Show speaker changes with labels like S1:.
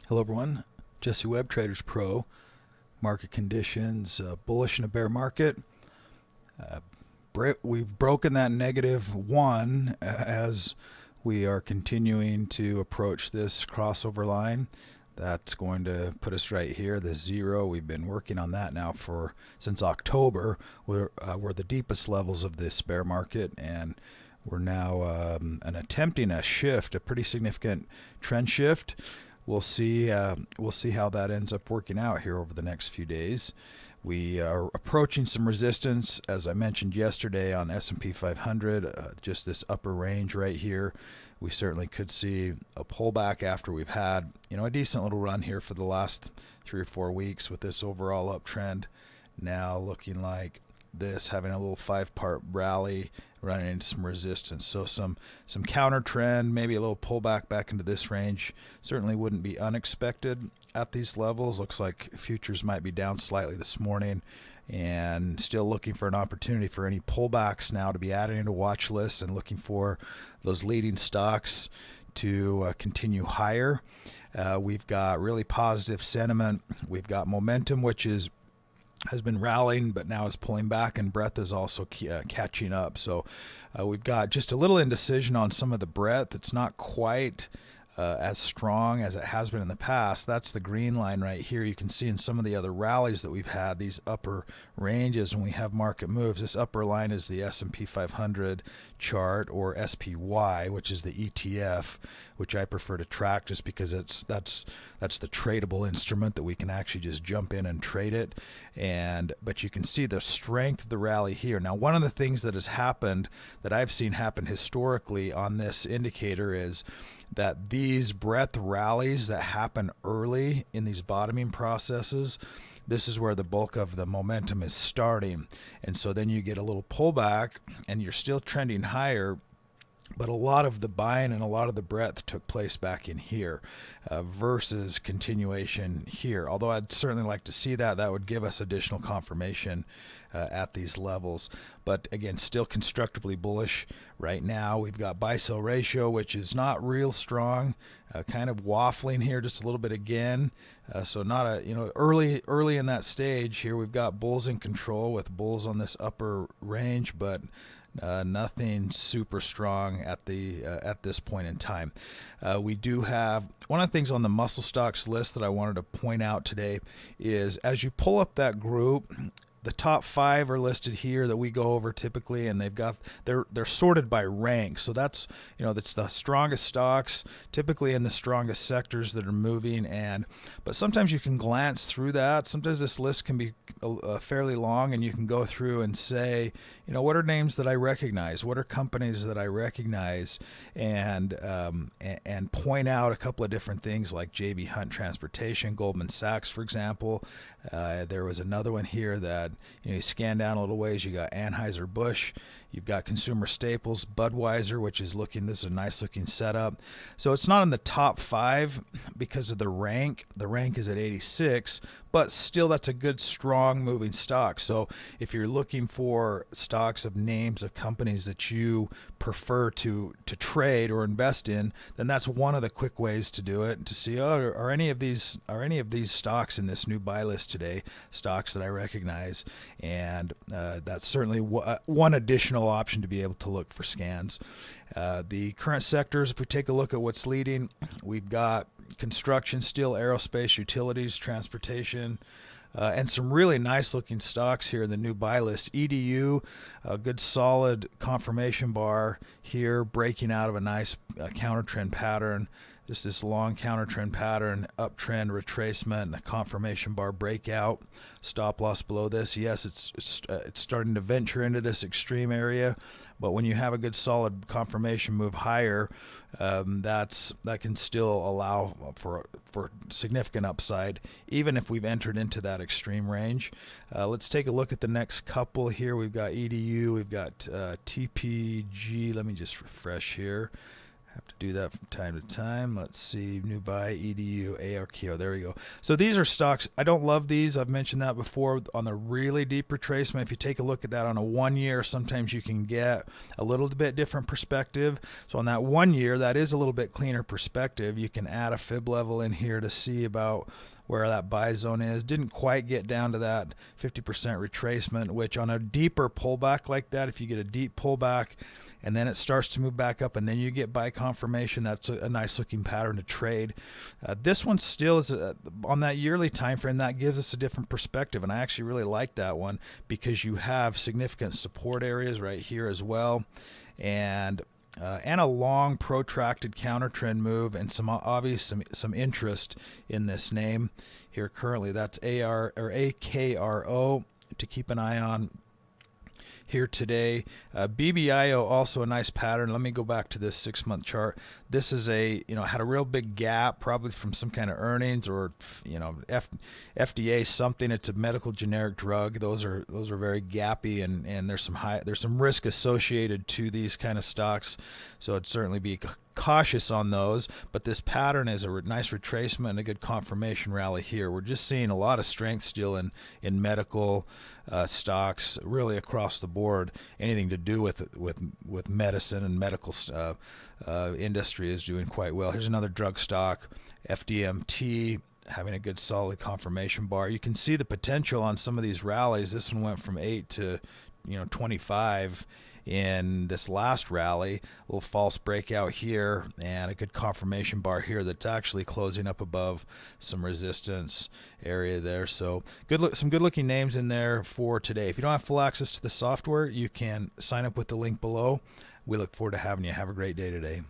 S1: Hello everyone, Jesse Webb, TradersPro. Market conditions, bullish in a bear market. Uh, we've broken that -1 as we are continuing to approach this crossover line. That's going to put us right here, the 0. We've been working on that now since October. We're the deepest levels of this bear market, and we're now attempting a shift, a pretty significant trend shift. We'll see how that ends up working out here over the next few days. We are approaching some resistance, as I mentioned yesterday, on S&P 500, just this upper range right here. We certainly could see a pullback after we've had, a decent little run here for the last 3 or 4 weeks with this overall uptrend. Now looking like this, having a little 5-part rally, running into some resistance. So some counter trend, maybe a little pullback back into this range certainly wouldn't be unexpected at these levels. Looks like futures might be down slightly this morning, and still looking for an opportunity for any pullbacks now to be added into watch lists and looking for those leading stocks to continue higher. We've got really positive sentiment. We've got momentum, which has been rallying, but now is pulling back, and breadth is also catching up. So we've got just a little indecision on some of the breadth. It's not quite as strong as it has been in the past. That's the green line right here. You can see in some of the other rallies that we've had, these upper ranges when we have market moves. This upper line is the S&P 500 chart, or SPY, which is the ETF, which I prefer to track just because that's the tradable instrument that we can actually just jump in and trade it. But you can see the strength of the rally here. Now, one of the things that has happened, that I've seen happen historically on this indicator, is that these breadth rallies that happen early in these bottoming processes, this is where the bulk of the momentum is starting. And so then you get a little pullback and you're still trending higher, but a lot of the buying and a lot of the breadth took place back in here versus continuation here. Although I'd certainly like to see that. That would give us additional confirmation at these levels. But again, still constructively bullish right now. We've got buy-sell ratio, which is not real strong, kind of waffling here just a little bit again. So not early in that stage here. We've got bulls in control with bulls on this upper range, but nothing super strong at this point in time. We do have one of the things on the muscle stocks list that I wanted to point out today is, as you pull up that group, the top 5 are listed here that we go over typically, and they're sorted by rank. So that's the strongest stocks, typically in the strongest sectors that are moving. But sometimes you can glance through that. Sometimes this list can be fairly long, and you can go through and say, what are names that I recognize? What are companies that I recognize? And point out a couple of different things like J.B. Hunt Transportation, Goldman Sachs, for example. There was another one here that you scan down a little ways. You got Anheuser-Busch. You've got consumer staples, Budweiser, which is this is a nice looking setup. So it's not in the top 5 because of the rank. The rank is at 86, but still that's a good, strong moving stock. So if you're looking for stocks of names of companies that you prefer to trade or invest in, then that's one of the quick ways to do it, to see, are any of these stocks in this new buy list today stocks that I recognize. And that's certainly one additional option to be able to look for scans. The current sectors, if we take a look at what's leading, we've got construction, steel, aerospace, utilities, transportation, and some really nice looking stocks here in the new buy list. EDU, a good solid confirmation bar here, breaking out of a nice counter trend pattern. Just this long counter trend pattern, uptrend retracement, and a confirmation bar breakout. Stop loss below this. Yes, it's starting to venture into this extreme area, but when you have a good solid confirmation move higher, that can still allow for significant upside, even if we've entered into that extreme range. Let's take a look at the next couple here. We've got EDU, we've got TPG. Let me just refresh here. Have to do that from time to time. Let's see, new buy, EDU, ARKO. There we go. So these are stocks. I don't love these. I've mentioned that before on the really deep retracement. If you take a look at that on a 1 year, sometimes you can get a little bit different perspective. So on that 1 year, that is a little bit cleaner perspective. You can add a fib level in here to see about where that buy zone is. Didn't quite get down to that 50% retracement, which on a deeper pullback like that, if you get a deep pullback and then it starts to move back up and then you get buy confirmation, that's a nice looking pattern to trade. This one still is on that yearly time frame. That gives us a different perspective, and I actually really like that one because you have significant support areas right here as well, and a long protracted counter trend move, and some interest in this name here currently. That's AKRO to keep an eye on here today. BBIO, also a nice pattern. Let me go back to this 6-month chart. This is had a real big gap, probably from some kind of earnings or FDA something. It's a medical generic drug. Those are very gappy, and there's some risk associated to these kind of stocks. So I'd certainly be cautious on those, but this pattern is a nice retracement and a good confirmation rally here. We're just seeing a lot of strength still in medical stocks, really across the board. Anything to do with medicine and medical industry is doing quite well. Here's another drug stock, FDMT, having a good solid confirmation bar. You can see the potential on some of these rallies. This one went from 8 to 25 in this last rally. A little false breakout here and a good confirmation bar here that's actually closing up above some resistance area there. So some good looking names in there for today. If you don't have full access to the software, you can sign up with the link below. We look forward to having you. Have a great day today.